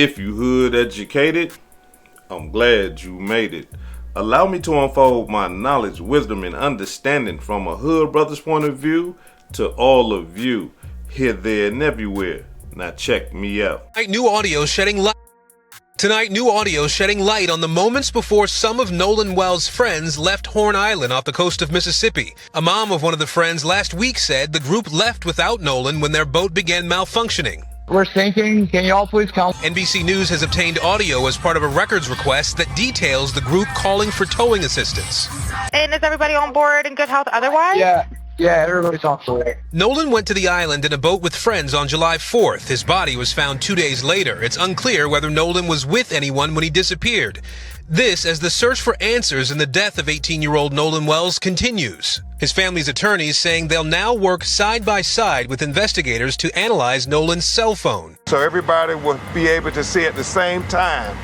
If you hood educated, I'm glad you made it. Allow me to unfold my knowledge, wisdom, and understanding from a hood brother's point of view to all of you, here, there, and everywhere. Now check me out. Tonight, new audio shedding light on the moments before some of Nolan Wells' friends left Horn Island off the coast of Mississippi. A mom of one of the friends last week said the group left without Nolan when their boat began malfunctioning. We're sinking. Can y'all please come? NBC News has obtained audio as part of a records request that details the group calling for towing assistance. And is everybody on board in good health otherwise? Yeah, everybody's on board. Nolan went to the island in a boat with friends on July 4th. His body was found 2 days later. It's unclear whether Nolan was with anyone when he disappeared. This as the search for answers in the death of 18-year-old Nolan Wells continues. His family's attorneys saying they'll now work side by side with investigators to analyze Nolan's cell phone. So everybody will be able to see at the same time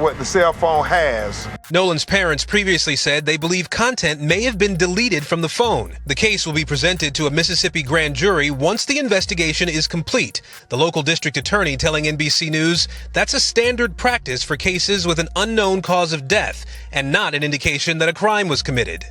what the cell phone has. Nolan's parents previously said they believe content may have been deleted from the phone. The case will be presented to a Mississippi grand jury once the investigation is complete. The local district attorney telling NBC News that's a standard practice for cases with an unknown cause of death and not an indication that a crime was committed.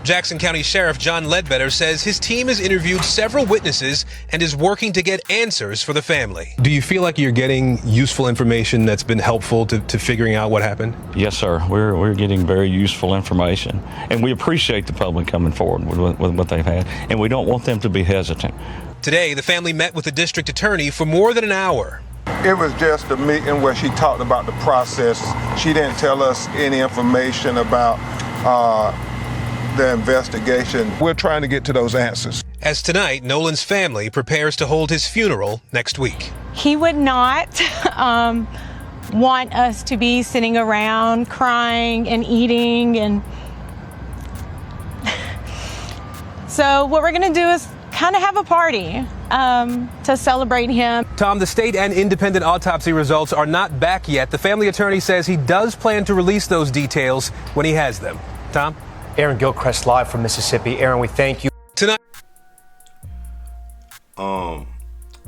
Jackson County Sheriff John Ledbetter says his team has interviewed several witnesses and is working to get answers for the family. Do you feel like you're getting useful information that's been helpful to figuring out what happened? Yes, sir. We're getting very useful information, and we appreciate the public coming forward with what they've had, and we don't want them to be hesitant. Today, the family met with the district attorney for more than an hour. It was just a meeting where she talked about the process. She didn't tell us any information about the investigation. We're trying to get to those answers. As tonight, Nolan's family prepares to hold his funeral next week. He would not want us to be sitting around crying and eating, and so what we're going to do is kind of have a party to celebrate him. Tom, the state and independent autopsy results are not back yet. The family attorney says he does plan to release those details when he has them. Tom? Aaron Gilchrist live from Mississippi. Aaron, we thank you. Tonight.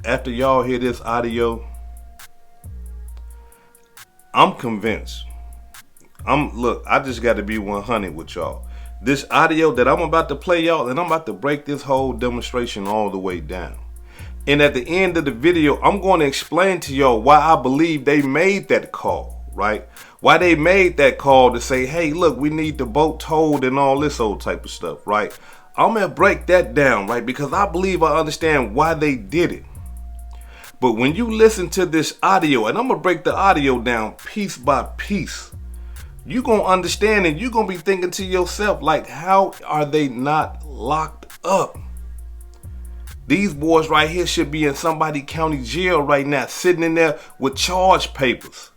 After y'all hear this audio, I'm convinced. Look, I just got to be 100 with y'all. This audio that I'm about to play y'all, and I'm about to break this whole demonstration all the way down. And at the end of the video, I'm going to explain to y'all why I believe they made that call, right? Why they made that call to say, hey, look, we need the boat towed and all this old type of stuff, right? I'm going to break that down, right? Because I believe I understand why they did it. But when you listen to this audio, and I'm going to break the audio down piece by piece, you're going to understand and you're going to be thinking to yourself, like, how are they not locked up? These boys right here should be in somebody county jail right now, sitting in there with charge papers.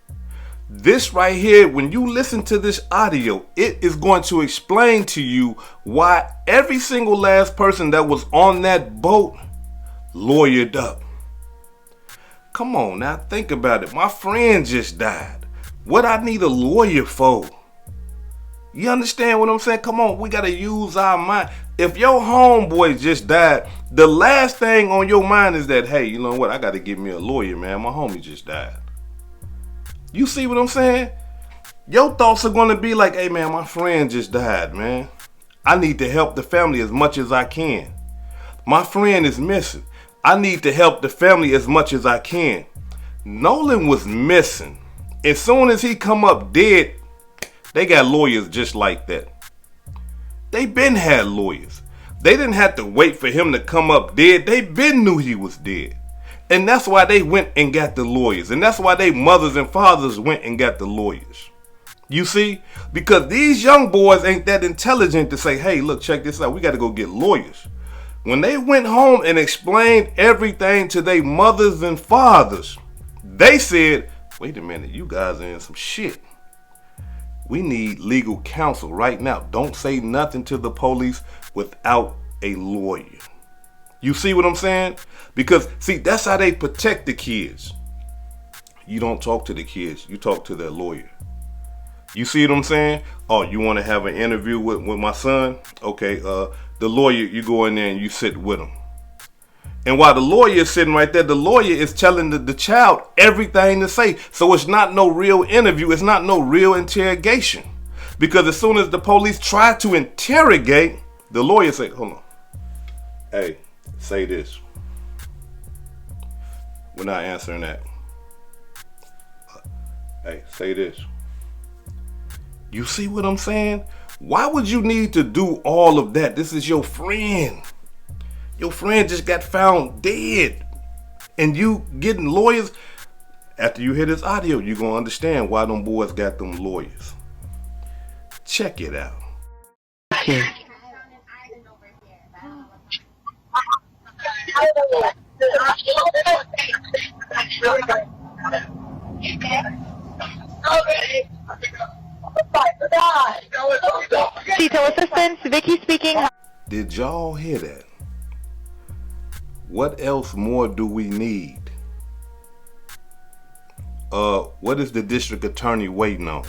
This right here, when you listen to this audio, it is going to explain to you why every single last person that was on that boat lawyered up. Come on now, think about it. My friend just died. What I need a lawyer for? You understand what I'm saying? Come on, we got to use our mind. If your homeboy just died, the last thing on your mind is that, hey, you know what? I got to get me a lawyer, man. My homie just died. You see what I'm saying? Your thoughts are going to be like, hey, man, my friend just died, man. I need to help the family as much as I can. My friend is missing. I need to help the family as much as I can. Nolan was missing. As soon as he come up dead, they got lawyers just like that. They been had lawyers. They didn't have to wait for him to come up dead. They been knew he was dead. And that's why they went and got the lawyers. And that's why they mothers and fathers went and got the lawyers. You see? Because these young boys ain't that intelligent to say, hey, look, check this out. We got to go get lawyers. When they went home and explained everything to their mothers and fathers, they said, wait a minute, you guys are in some shit. We need legal counsel right now. Don't say nothing to the police without a lawyer. You see what I'm saying? Because, see, that's how they protect the kids. You don't talk to the kids. You talk to their lawyer. You see what I'm saying? Oh, you want to have an interview with my son? Okay, the lawyer, you go in there and you sit with him. And while the lawyer is sitting right there, the lawyer is telling the child everything to say. So it's not no real interview. It's not no real interrogation. Because as soon as the police try to interrogate, the lawyer say, hold on. Hey, say this. We're not answering that. Hey, say this. You see what I'm saying? Why would you need to do all of that? This is your friend. Your friend just got found dead. And you getting lawyers? After you hear this audio, you're going to understand why them boys got them lawyers. Check it out. Detail assistance, Vicky speaking. Did y'all hear that? What else more do we need? What is the district attorney waiting on?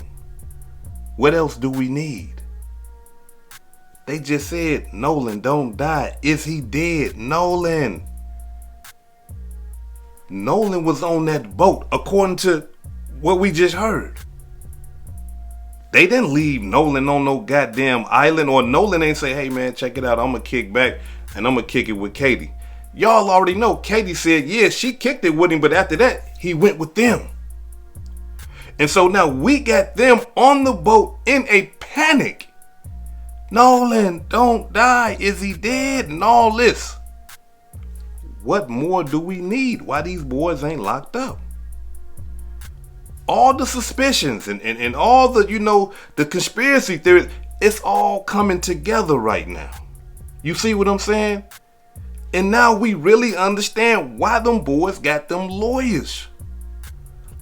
What else do we need? They just said, Nolan, don't die. Is he dead? Nolan was on that boat, according to what we just heard. They didn't leave Nolan on no goddamn island, or Nolan ain't say, hey man, check it out, I'm gonna kick back and I'm gonna kick it with Katie. Y'all already know Katie said, yeah, she kicked it with him, but after that, he went with them. And so now we got them on the boat in a panic. Nolan, don't die. Is he dead? And all this. What more do we need? Why these boys ain't locked up? All the suspicions and all the, the conspiracy theories, it's all coming together right now. You see what I'm saying? And now we really understand why them boys got them lawyers.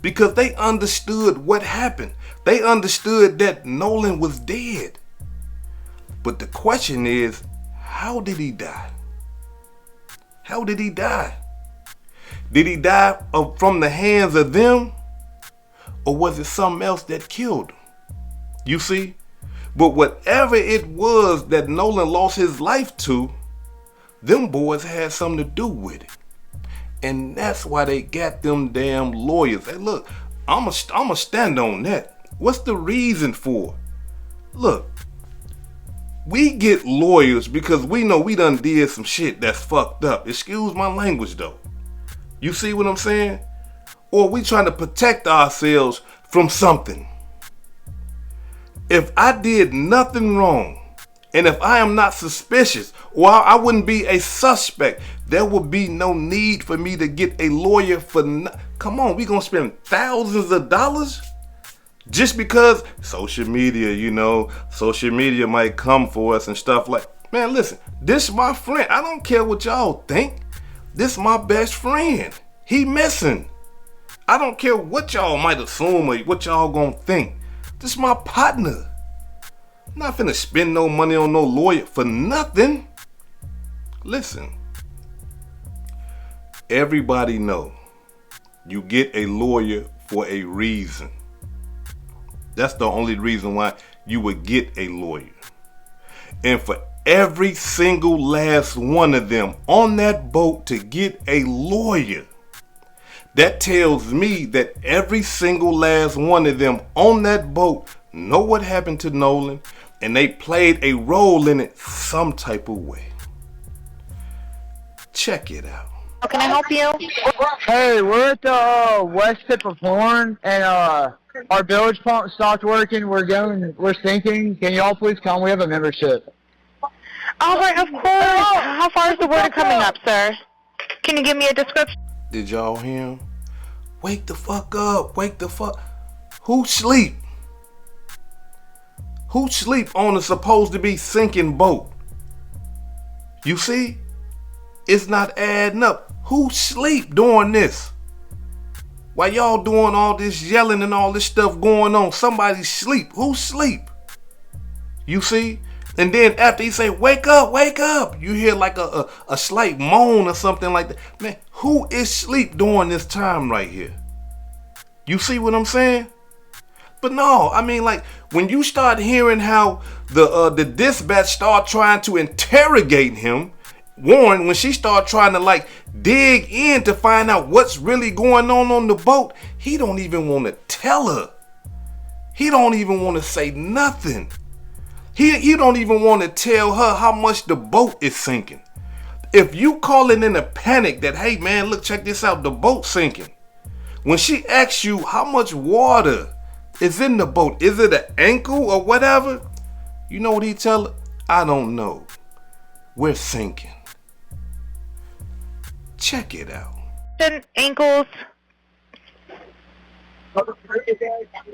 Because they understood what happened. They understood that Nolan was dead. But the question is, how did he die? How did he die? Did he die from the hands of them? Or was it something else that killed him? You see? But whatever it was that Nolan lost his life to, them boys had something to do with it. And that's why they got them damn lawyers. Hey, look, I'ma stand on that. What's the reason for it? Look, we get lawyers because we know we done did some shit that's fucked up. Excuse my language though. You see what I'm saying? Or we trying to protect ourselves from something. If I did nothing wrong, and if I am not suspicious, or I wouldn't be a suspect, there would be no need for me to get a lawyer for come on, we gonna spend thousands of dollars? Just because social media, social media might come for us and stuff like, man, listen, this my friend. I don't care what y'all think. This my best friend. He missing. I don't care what y'all might assume or what y'all gonna think. This my partner. I'm not finna spend no money on no lawyer for nothing. Listen, everybody know you get a lawyer for a reason. That's the only reason why you would get a lawyer. And for every single last one of them on that boat to get a lawyer, that tells me that every single last one of them on that boat know what happened to Nolan, and they played a role in it some type of way. Check it out. How can I help you? Hey, we're at the west tip of Horn, and our bilge pump stopped working. We're sinking. Can y'all please come? We have a membership. All right, of course. How far is the water coming up, sir? Can you give me a description? Did y'all hear him? Wake the fuck up. Wake the fuck. Who sleep? Who sleep on a supposed to be sinking boat? You see? It's not adding up. Who sleep doing this? While y'all doing all this yelling and all this stuff going on, somebody sleep. Who sleep? You see? And then after he say, wake up, you hear like a slight moan or something like that. Man, who is sleep during this time right here? You see what I'm saying? But no, I mean, like, when you start hearing how the dispatch start trying to interrogate him, Warren, when she started trying to like dig in to find out what's really going on the boat, he don't even want to tell her. He don't even want to say nothing. He don't even want to tell her how much the boat is sinking. If you calling in a panic that, hey man, look, check this out, the boat's sinking. When she asks you how much water is in the boat, is it an ankle or whatever? You know what he tell her? I don't know. We're sinking. Check it out. Ankles.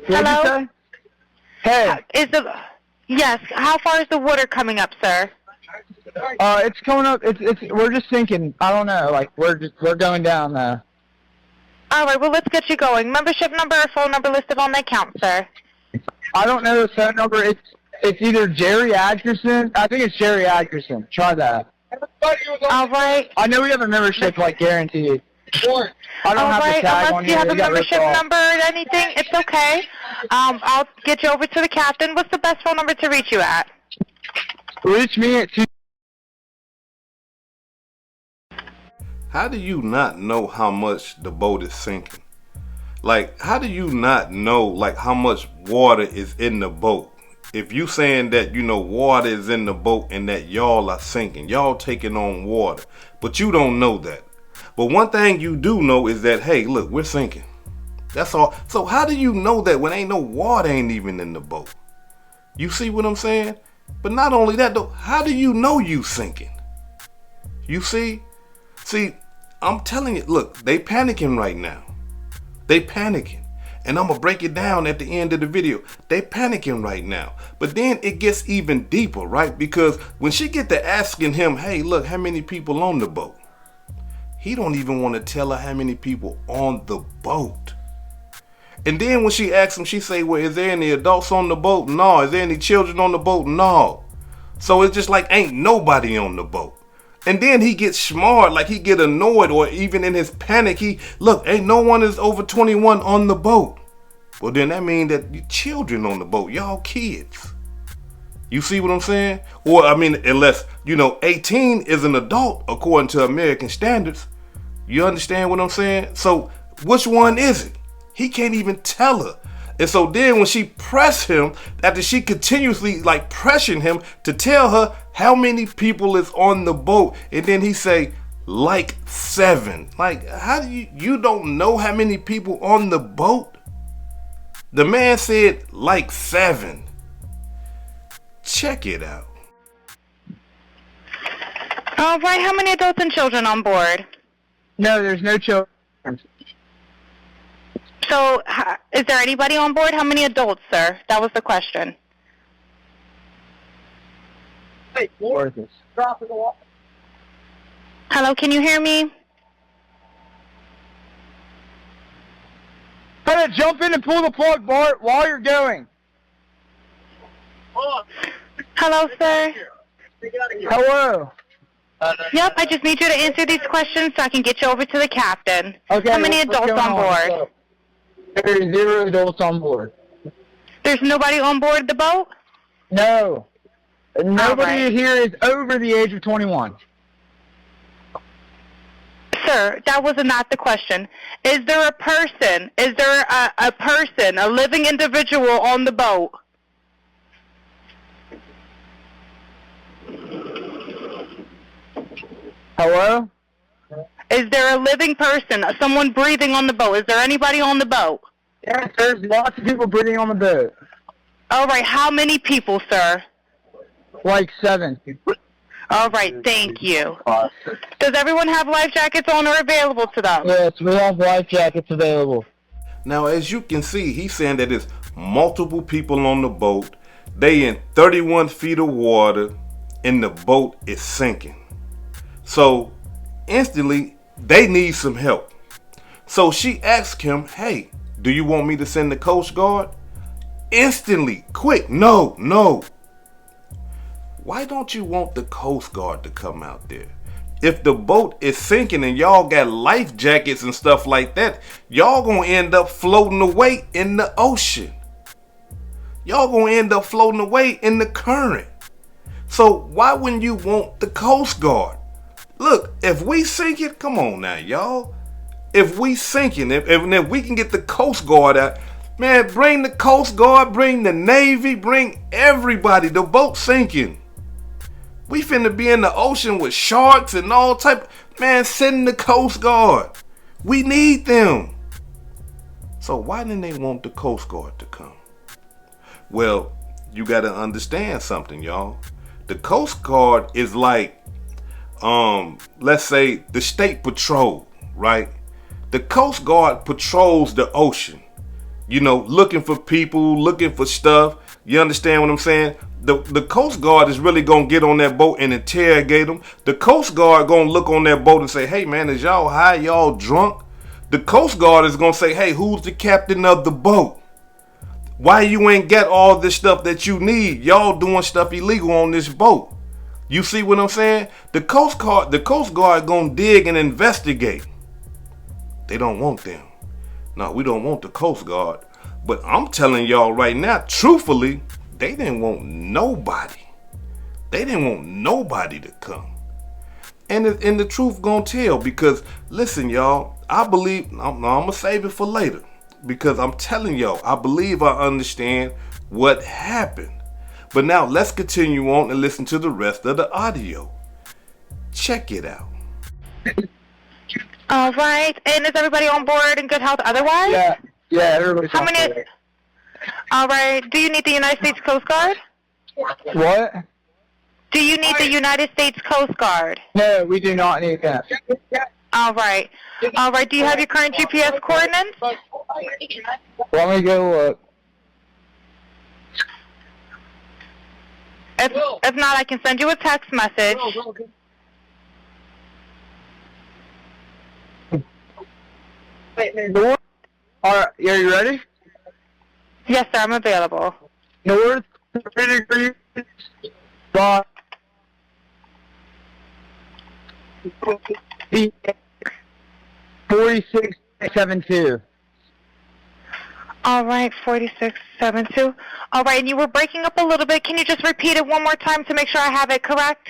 Hello? Hey, Yes, how far is the water coming up, sir? it's coming up. We're just sinking. I don't know. Like we're going down now. All right, well, let's get you going. Membership number or phone number listed on the account, sir. I don't know the phone number. It's either Jerry Atkinson. I think it's Jerry Atkinson. Try that. All right. I know we have a membership, like guaranteed. I don't All have right, the tag unless on you here. have a We got ripped membership off. number or anything, it's okay. I'll get you over to the captain. What's the best phone number to reach you at? Reach me at 2. How do you not know how much the boat is sinking? Like, how do you not know like how much water is in the boat? If you saying that, you know, water is in the boat and that y'all are sinking, y'all taking on water, but you don't know that. But one thing you do know is that, hey, look, we're sinking. That's all. So how do you know that when ain't no water ain't even in the boat? You see what I'm saying? But not only that though, how do you know you sinking? You see? See, I'm telling you, look, they panicking right now. They panicking. And I'm going to break it down at the end of the video. They panicking right now. But then it gets even deeper, right? Because when she get to asking him, hey, look, how many people on the boat? He don't even want to tell her how many people on the boat. And then when she asks him, she say, well, is there any adults on the boat? No. Is there any children on the boat? No. So it's just like ain't nobody on the boat. And then he gets smart, like he get annoyed, or even in his panic, look, ain't no one is over 21 on the boat. Well, then that means that you children on the boat, y'all kids. You see what I'm saying? Or, I mean, unless, 18 is an adult according to American standards. You understand what I'm saying? So, which one is it? He can't even tell her. And so then when she pressed him, after she continuously like pressuring him to tell her how many people is on the boat, and then he say, like 7. Like, how do you don't know how many people on the boat? The man said, like 7. Check it out. All right, how many adults and children on board? No, there's no children. So, is there anybody on board? How many adults, sir? That was the question. Hello, can you hear me? Try to jump in and pull the plug, Bart, while you're going. Hello, sir. Hello. Yep, I just need you to answer these questions so I can get you over to the captain. Okay. How many what's adults going on board? So, there's 0 adults on board. There's nobody on board the boat? No. Nobody right. here is over the age of 21. Sir, that was not the question. Is there a person? Is there a person, a living individual on the boat? Hello? Is there a living person, someone breathing on the boat? Is there anybody on the boat? Yes, there's lots of people breathing on the boat. All right, how many people, sir? Like 7. All right, thank you. Does everyone have life jackets on or available to them? Yes, we have life jackets available. Now, as you can see, he's saying that there's multiple people on the boat. They in 31 feet of water, and the boat is sinking. So, instantly, they need some help. So she asked him, hey, do you want me to send the Coast Guard? Instantly, quick, no. Why don't you want the Coast Guard to come out there? If the boat is sinking and y'all got life jackets and stuff like that, y'all gonna end up floating away in the ocean. Y'all gonna end up floating away in the current. So why wouldn't you want the Coast Guard? Look, if we sink it, come on now, y'all. If we sinking, if we can get the Coast Guard out, man, bring the Coast Guard, bring the Navy, bring everybody. The boat's sinking. We finna be in the ocean with sharks and all type. Man, send the Coast Guard. We need them. So why didn't they want the Coast Guard to come? Well, you gotta understand something, y'all. The Coast Guard is like, let's say the State Patrol, right? The Coast Guard patrols the ocean, you know, looking for people, looking for stuff. You understand what I'm saying? The Coast Guard is really gonna get on that boat and interrogate them. The Coast Guard gonna look on that boat and say, hey man, is y'all high, y'all drunk? The Coast Guard is gonna say, hey, who's the captain of the boat? Why you ain't got all this stuff that you need? Y'all doing stuff illegal on this boat. You see what I'm saying? The Coast Guard gonna dig and investigate. They don't want them. No, we don't want the Coast Guard. But I'm telling y'all right now, truthfully, they didn't want nobody. They didn't want nobody to come. And the truth gonna tell, because listen, y'all, I believe, I'm gonna save it for later, because I'm telling y'all, I believe I understand what happened. But now let's continue on and listen to the rest of the audio. Check it out. All right. And is everybody on board in good health otherwise? Yeah, everybody's How many? board. All right. Do you need the United States Coast Guard? What? Do you need the United States Coast Guard? No, we do not need that. All right. All right. Do you have your current GPS coordinates? Let me go look. If not, I can send you a text message. North, are you ready? Yes, sir. I'm available. North 30 degrees by 4672. All right, 4672. All right, and you were breaking up a little bit. Can you just repeat it one more time to make sure I have it correct?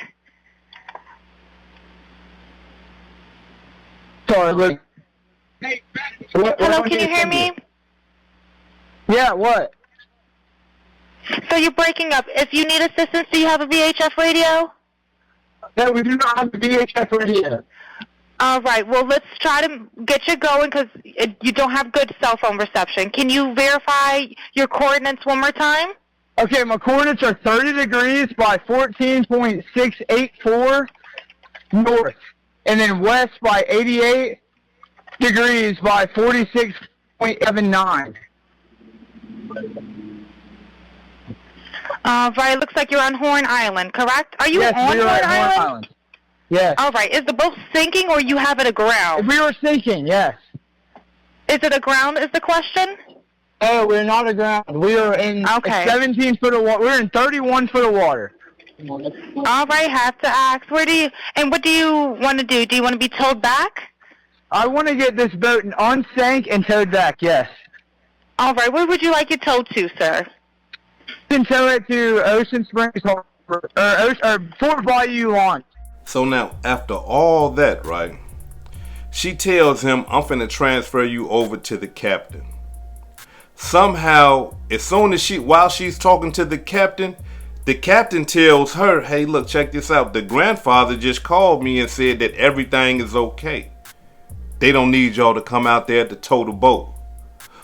Sorry, look. Hello, can you hear me? Yeah, what? So you're breaking up. If you need assistance, do you have a VHF radio? No, we do not have the VHF radio. All right, well, let's try to get you going because you don't have good cell phone reception. Can you verify your coordinates one more time? Okay, my coordinates are 30 degrees by 14.684 north, and then west by 88 degrees by 46.79. Right, looks like you're on Horn Island, correct? Are you Yes, on we are Horn at Island? Horn Island. Yes. All right, is the boat sinking or you have it aground? We were sinking, yes. Is it aground is the question? Oh, we're not aground. We are in 17 foot of water. We're in 31 foot of water. All right, have to ask. What do you want to do? Do you want to be towed back? I want to get this boat unsank and towed back, yes. All right, where would you like it towed to, sir? You can tow it to Ocean Springs Harbor, or Fort Bayou Launch. So now, after all that, right, she tells him, I'm finna transfer you over to the captain. Somehow, as soon as while she's talking to the captain tells her, hey, look, check this out. The grandfather just called me and said that everything is okay. They don't need y'all to come out there to tow the boat.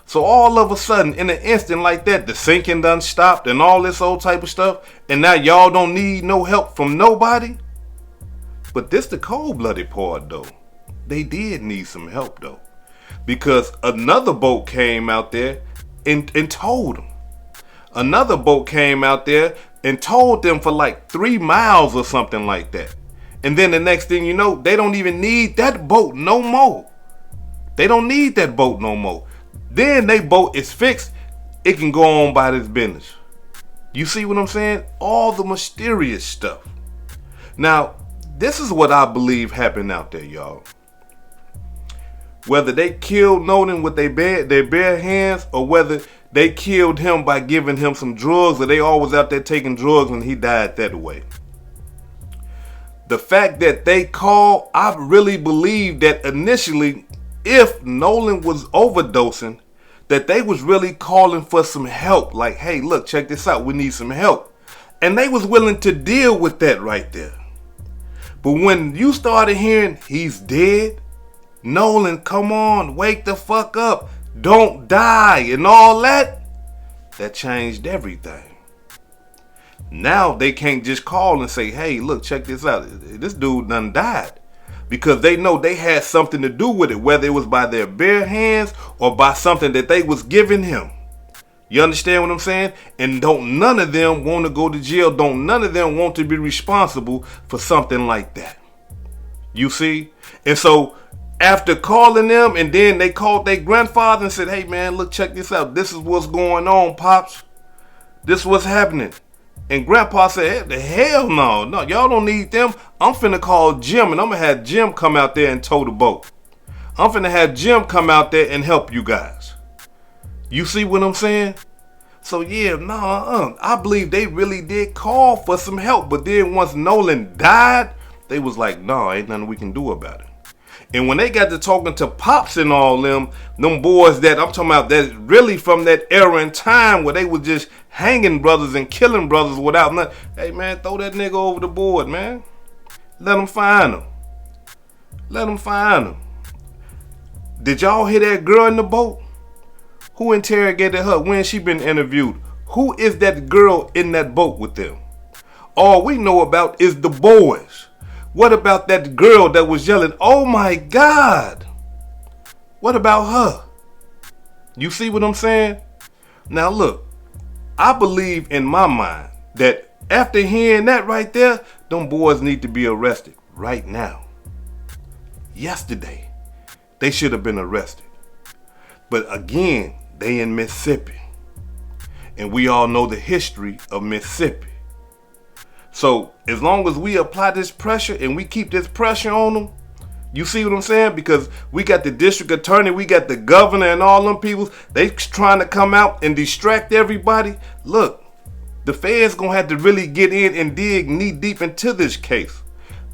So all of a sudden, in an instant like that, the sinking done stopped and all this old type of stuff. And now y'all don't need no help from nobody. But this the cold-blooded part, though. They did need some help, though. Because another boat came out there and told them. Another boat came out there and told them for like 3 miles or something like that. And then the next thing you know, they don't even need that boat no more. They don't need that boat no more. Then they boat is fixed. It can go on by this business. You see what I'm saying? All the mysterious stuff. Now, this is what I believe happened out there, y'all. Whether they killed Nolan with their bare hands, or whether they killed him by giving him some drugs, or they always out there taking drugs and he died that way. The fact that they called, I really believe that initially, if Nolan was overdosing, that they was really calling for some help. Like, hey, look, check this out. We need some help. And they was willing to deal with that right there. But when you started hearing he's dead, Nolan, come on, wake the fuck up. Don't die and all that. That changed everything. Now they can't just call and say, hey, look, check this out. This dude done died. Because they know they had something to do with it, whether it was by their bare hands or by something that they was giving him. You understand what I'm saying? And don't none of them want to go to jail. Don't none of them want to be responsible for something like that. You see? And so after calling them, and then they called their grandfather and said, hey man, look, check this out. This is what's going on, Pops. This is what's happening. And Grandpa said, the hell no. No, y'all don't need them. I'm finna call Jim, and I'm gonna have Jim come out there and tow the boat. I'm finna have Jim come out there and help you guys. You see what I'm saying? So yeah, I believe they really did call for some help. But then once Nolan died, they was like, no, ain't nothing we can do about it. And when they got to talking to Pops and all them boys that I'm talking about, that really from that era in time where they was just hanging brothers and killing brothers without nothing. Hey man, throw that nigga over the board, man. Let them find him. Let them find him. Did y'all hear that girl in the boat? Who interrogated her? When she been interviewed? Who is that girl in that boat with them? All we know about is the boys. What about that girl that was yelling, oh my God? What about her? You see what I'm saying? Now look, I believe in my mind that after hearing that right there, them boys need to be arrested right now. Yesterday, they should have been arrested. But again, they in Mississippi. And we all know the history of Mississippi. So as long as we apply this pressure and we keep this pressure on them, you see what I'm saying? Because we got the district attorney, we got the governor and all them people. They trying to come out and distract everybody. Look, the feds gonna have to really get in and dig knee deep into this case,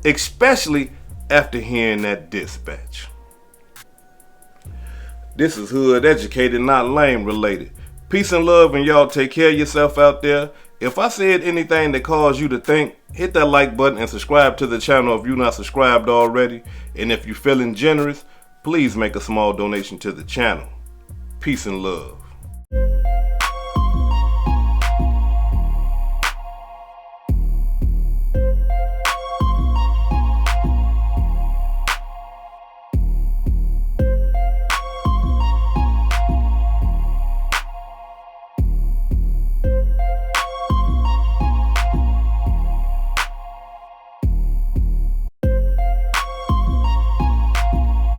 especially after hearing that dispatch. This is Hood Educated, not Lame Related. Peace and love, and y'all take care of yourself out there. If I said anything that caused you to think, hit that like button and subscribe to the channel if you're not subscribed already. And if you're feeling generous, please make a small donation to the channel. Peace and love.